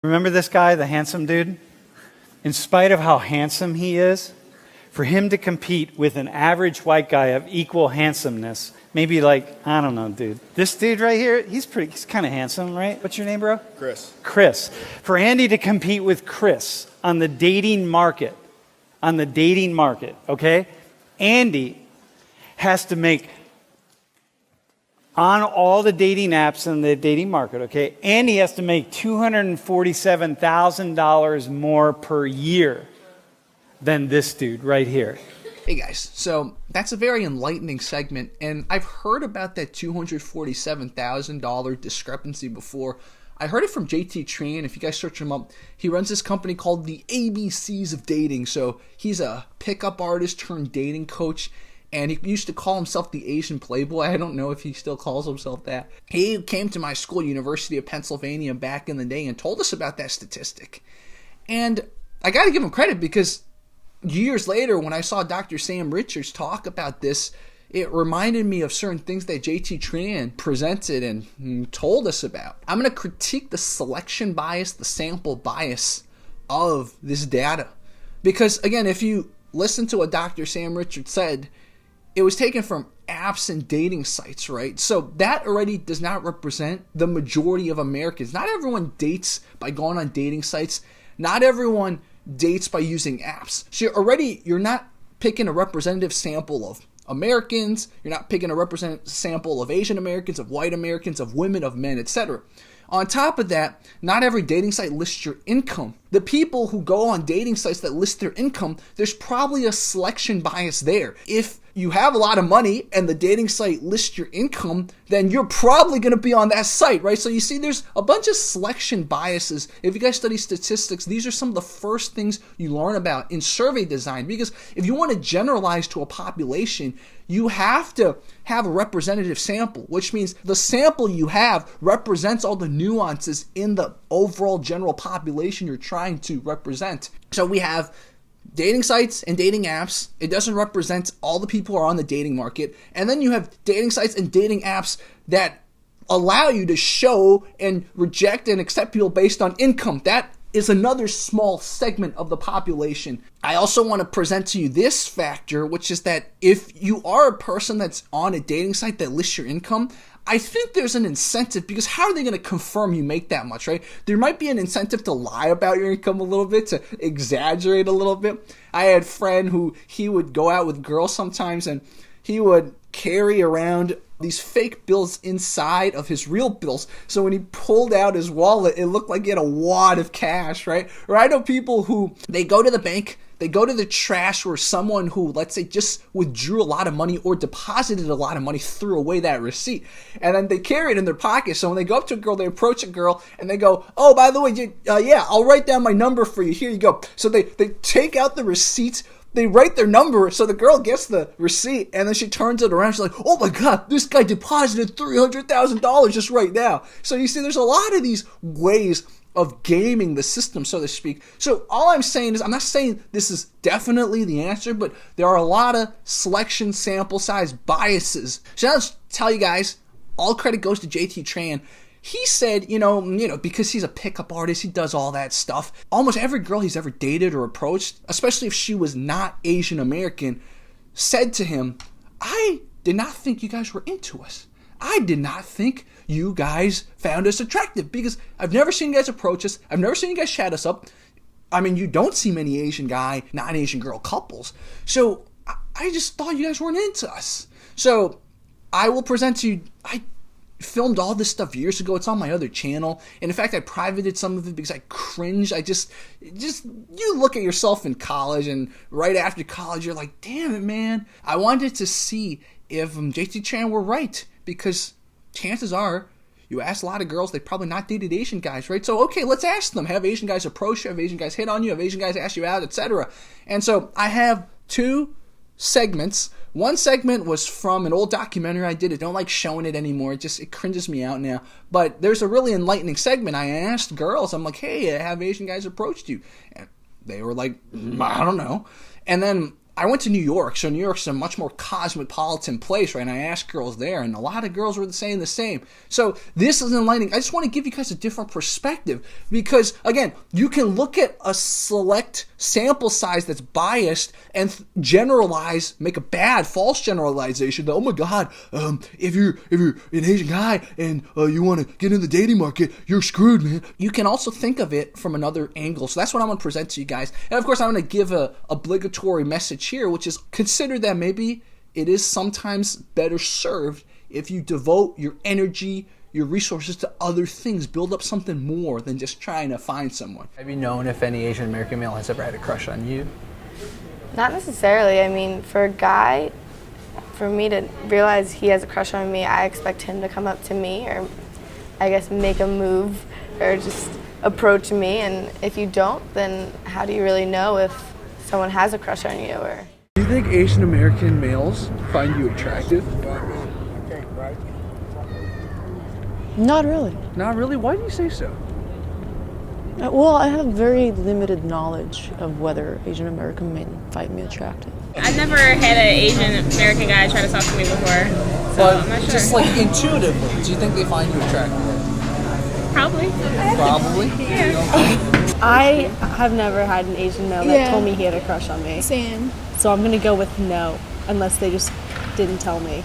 Remember this guy, the handsome dude? In spite of how handsome he is, for him to compete with an average white guy of equal handsomeness, maybe like, I don't know, dude. This dude right here, he's kind of handsome, right? What's your name, bro? Chris. For Andy to compete with Chris on the dating market, okay? Andy has to make, on all the dating apps in the dating market, okay, Andy has to make $247,000 more per year than this dude right here. Hey guys, so that's a very enlightening segment, and I've heard about that $247,000 discrepancy before. I heard it from JT Tran. If you guys search him up, he runs this company called the ABCs of Dating. So he's a pickup artist turned dating coach, and he used to call himself the Asian Playboy. I don't know if he still calls himself that. He came to my school, University of Pennsylvania, back in the day and told us about that statistic. And I got to give him credit because years later, when I saw Dr. Sam Richards talk about this, it reminded me of certain things that JT Tran presented and told us about. I'm going to critique the selection bias, the sample bias of this data. Because, again, if you listen to what Dr. Sam Richards said, it was taken from apps and dating sites, right? So that already does not represent the majority of Americans. Not everyone dates by going on dating sites. Not everyone dates by using apps. So you're not picking a representative sample of Americans, you're not picking a representative sample of Asian Americans, of white Americans, of women, of men, etc. On top of that, not every dating site lists your income. The people who go on dating sites that list their income, there's probably a selection bias there. If you have a lot of money and the dating site lists your income, then you're probably going to be on that site, right? So you see, there's a bunch of selection biases. If you guys study statistics, these are some of the first things you learn about in survey design, because if you want to generalize to a population, you have to have a representative sample, which means the sample you have represents all the nuances in the overall general population you're trying to represent. So we have dating sites and dating apps. It doesn't represent all the people who are on the dating market. And then you have dating sites and dating apps that allow you to show and reject and accept people based on income. That is another small segment of the population. I also want to present to you this factor, which is that if you are a person that's on a dating site that lists your income, I think there's an incentive, because how are they going to confirm you make that much, right? There might be an incentive to lie about your income a little bit, to exaggerate a little bit. I had a friend who he would go out with girls sometimes and he would carry around these fake bills inside of his real bills. So when he pulled out his wallet, it looked like he had a wad of cash, right? Or I know people who, they go to the bank, they go to the trash where someone who, let's say, just withdrew a lot of money or deposited a lot of money threw away that receipt. And then they carry it in their pocket. So when they go up to a girl, they approach a girl and they go, oh, by the way, yeah, I'll write down my number for you. Here you go. So they take out the receipt. They write their number, so the girl gets the receipt, and then she turns it around. She's like, oh my God, this guy deposited $300,000 just right now. So you see, there's a lot of these ways of gaming the system, so to speak. So all I'm saying is, I'm not saying this is definitely the answer, but there are a lot of selection sample size biases. So I'll just tell you guys, all credit goes to JT Tran. He said, you know, because he's a pickup artist, he does all that stuff. Almost every girl he's ever dated or approached, especially if she was not Asian American, said to him, I did not think you guys were into us. I did not think you guys found us attractive, because I've never seen you guys approach us. I've never seen you guys chat us up. I mean, you don't see many Asian guy, non-Asian girl couples. So I just thought you guys weren't into us. So I will present to you, I filmed all this stuff years ago. It's on my other channel. And in fact, I privated some of it because I cringed. You look at yourself in college, and right after college, you're like, damn it, man. I wanted to see if JT Tran were right, because chances are, you ask a lot of girls, they've probably not dated Asian guys, right? So, okay, let's ask them. Have Asian guys approach you? Have Asian guys hit on you? Have Asian guys ask you out, etc.? And so I have two segments. One segment was from an old documentary I did. I don't like showing it anymore. It cringes me out now. But there's a really enlightening segment. I asked girls, I'm like, hey, have Asian guys approached you? And they were like, I don't know. And then I went to New York, so New York's a much more cosmopolitan place, right? And I asked girls there, and a lot of girls were saying the same. So this is enlightening. I just want to give you guys a different perspective because, again, you can look at a select sample size that's biased and generalize, make a bad, false generalization that, oh my God, if you're an Asian guy and you want to get in the dating market, you're screwed, man. You can also think of it from another angle. So that's what I'm going to present to you guys. And of course, I'm going to give a obligatory message here, which is consider that maybe it is sometimes better served if you devote your energy, your resources to other things, build up something more than just trying to find someone. Have you known if any Asian American male has ever had a crush on you? Not necessarily. I mean, for a guy, for me to realize he has a crush on me, I expect him to come up to me or I guess make a move or just approach me. And if you don't, then how do you really know if someone has a crush on you? Or Do you think Asian American males find you attractive? Not really. Not really? Why do you say so? Well, I have very limited knowledge of whether Asian American men find me attractive. I've never had an Asian American guy try to talk to me before, so But I'm not sure. just like intuitively, do you think they find you attractive? Probably. Probably. Yeah. I have never had an Asian male that told me he had a crush on me. Same. So I'm going to go with no, unless they just didn't tell me.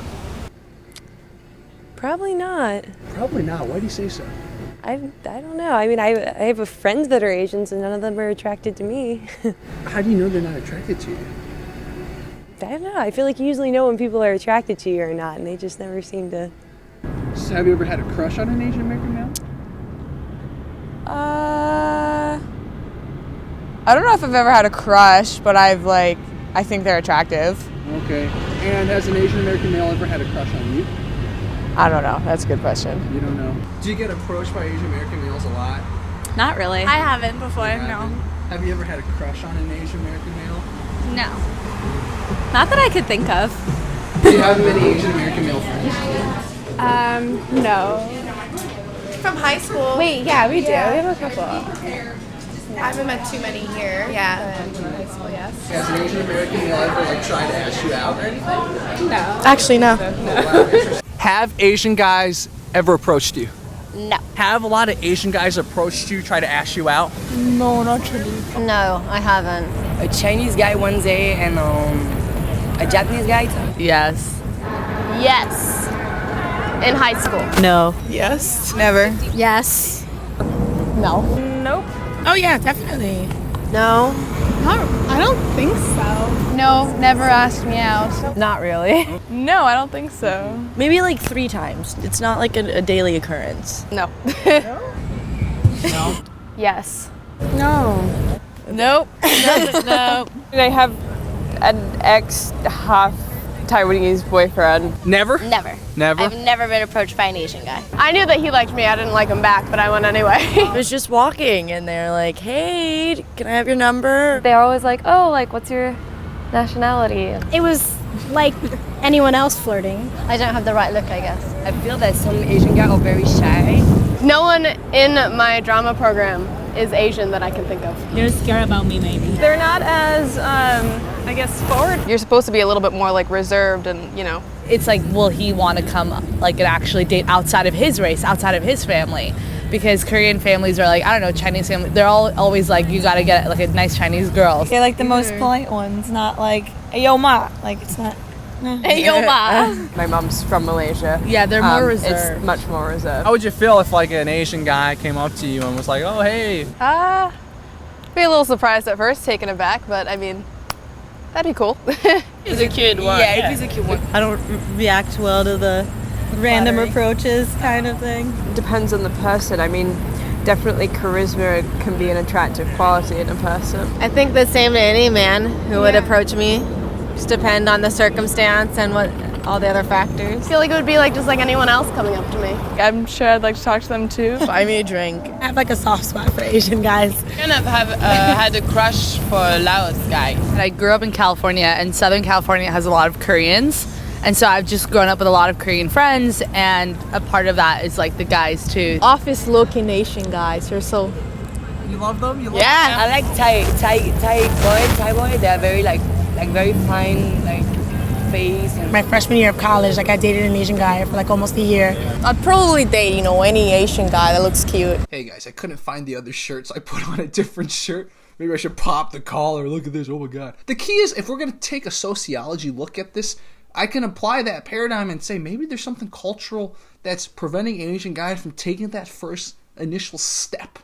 Probably not. Probably not. Why do you say so? I don't know. I mean, I have friends that are Asians and none of them are attracted to me. How do you know they're not attracted to you? I don't know. I feel like you usually know when people are attracted to you or not, and they just never seem to. So have you ever had a crush on an Asian American male? I don't know if I've ever had a crush, but I think they're attractive. Okay. And has an Asian American male ever had a crush on you? I don't know. That's a good question. You don't know. Do you get approached by Asian American males a lot? Not really. I haven't before, no. Have you ever had a crush on an Asian American male? No. Not that I could think of. Do you have many Asian American male friends? No. from high school. Wait, yeah, we do. Yeah. We have a couple. I haven't met too many here. Yeah. High school, yes. Has an Asian American male ever tried to ask you out or anything? No. Actually, no. Have Asian guys ever approached you? No. Have a lot of Asian guys approached you, try to ask you out? No, not really. No, I haven't. A Chinese guy one day and a Japanese guy? Yes. Yes. In high school. No. Yes. Never. Yes. No. Nope. Oh yeah, definitely. No. I don't think so. No, never asked me out. Not really. No, I don't think so. Maybe like 3 times. It's not like a daily occurrence. No. No. Yes. No. Nope. No. I have an ex half Taiwanese boyfriend. Never? Never. Never? I've never been approached by an Asian guy. I knew that he liked me. I didn't like him back, but I went anyway. I was just walking and they're like, hey, can I have your number? They're always like, oh, like, what's your nationality? It was like anyone else flirting. I don't have the right look, I guess. I feel that some Asian guys are very shy. No one in my drama program is Asian that I can think of. They're scared about me, maybe. They're not as, I guess, forward. You're supposed to be a little bit more like reserved and, you know. It's like, will he want to come like and actually date outside of his race, outside of his family? Because Korean families are like, I don't know, Chinese family, they're all always like, you gotta get like a nice Chinese girl. They're like the most polite ones, not like, hey, yo, ma. Like, it's not. Hey, yo, ma. My mom's from Malaysia. Yeah, they're more reserved. It's much more reserved. How would you feel if like an Asian guy came up to you and was like, oh, hey? Be a little surprised at first, taken aback, but I mean, that'd be cool. He's a kid one. Yeah, if he's a cute one. I don't react well to the random approaches kind of thing. Depends on the person. I mean, definitely charisma can be an attractive quality in a person. I think the same to any man who would approach me. Just depend on the circumstance and what all the other factors. I feel like it would be like just like anyone else coming up to me. I'm sure I'd like to talk to them too. Buy me a drink. I have like a soft spot for Asian guys. I kind of have had a crush for Laos guys. I grew up in California, and Southern California has a lot of Koreans. And so I've just grown up with a lot of Korean friends, and a part of that is like the guys too. Office-looking Asian guys. You're so... You love them? You love Yeah. I like Thai boy. They're very like like very fine like face. And my freshman year of college, like I dated an Asian guy for like almost a year. I'd probably date, any Asian guy that looks cute. Hey guys, I couldn't find the other shirt, so I put on a different shirt. Maybe I should pop the collar. Look at this. Oh my god. The key is, if we're going to take a sociology look at this, I can apply that paradigm and say maybe there's something cultural that's preventing Asian guys from taking that first initial step.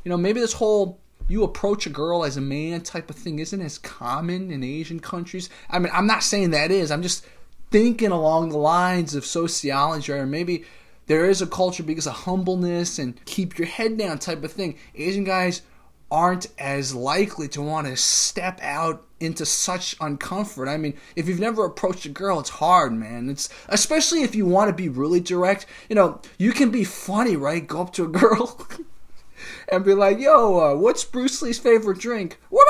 Maybe this whole you approach a girl as a man type of thing isn't as common in Asian countries. I mean, I'm not saying that is. I'm just thinking along the lines of sociology, or maybe there is a culture because of humbleness and keep your head down type of thing. Asian guys aren't as likely to want to step out into such uncomfort. I mean, if you've never approached a girl, it's hard, man. It's especially if you want to be really direct. You can be funny, right? Go up to a girl and be like, yo, what's Bruce Lee's favorite drink? What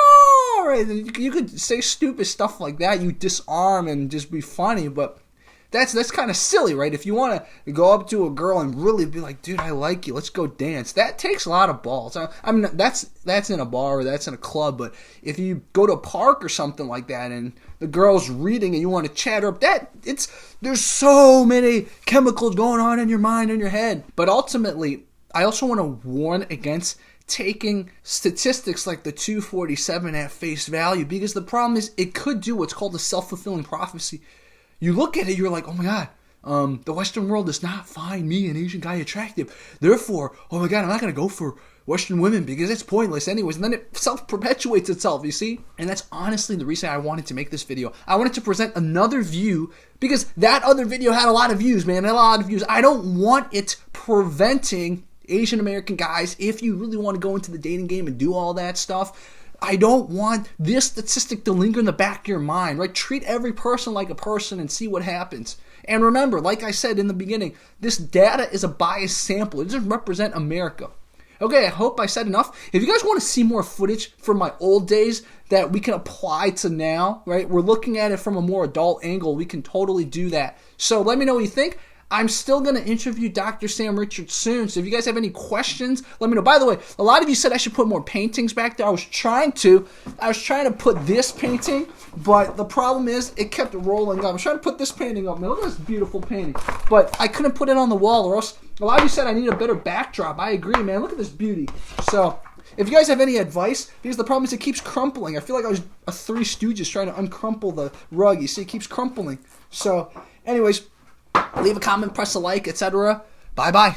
all right? You could say stupid stuff like that. You disarm and just be funny, but that's kind of silly, right? If you want to go up to a girl and really be like, dude, I like you, let's go dance. That takes a lot of balls. I mean, that's in a bar or that's in a club, but if you go to a park or something like that and the girl's reading and you want to chat her up, there's so many chemicals going on in your mind and your head. But ultimately, I also want to warn against taking statistics like the 247 at face value, because the problem is it could do what's called a self-fulfilling prophecy. You look at it, you're like, oh my god, the Western world does not find me, an Asian guy, attractive. Therefore, oh my god, I'm not going to go for Western women because it's pointless anyways. And then it self-perpetuates itself, you see? And that's honestly the reason I wanted to make this video. I wanted to present another view because that other video had a lot of views, man. It had a lot of views. I don't want it preventing Asian American guys, if you really want to go into the dating game and do all that stuff, I don't want this statistic to linger in the back of your mind, right? Treat every person like a person and see what happens. And remember, like I said in the beginning, this data is a biased sample. It doesn't represent America. Okay, I hope I said enough. If you guys want to see more footage from my old days that we can apply to now, right? We're looking at it from a more adult angle. We can totally do that. So let me know what you think. I'm still going to interview Dr. Sam Richards soon, so if you guys have any questions, let me know. By the way, a lot of you said I should put more paintings back there. I was trying to put this painting, but the problem is it kept rolling up. I was trying to put this painting up. Man, look at this beautiful painting. But I couldn't put it on the wall, or else a lot of you said I need a better backdrop. I agree, man. Look at this beauty. So if you guys have any advice, because the problem is it keeps crumpling. I feel like I was a Three Stooges trying to uncrumple the rug. You see, it keeps crumpling. So anyways, leave a comment, press a like, etc. Bye-bye.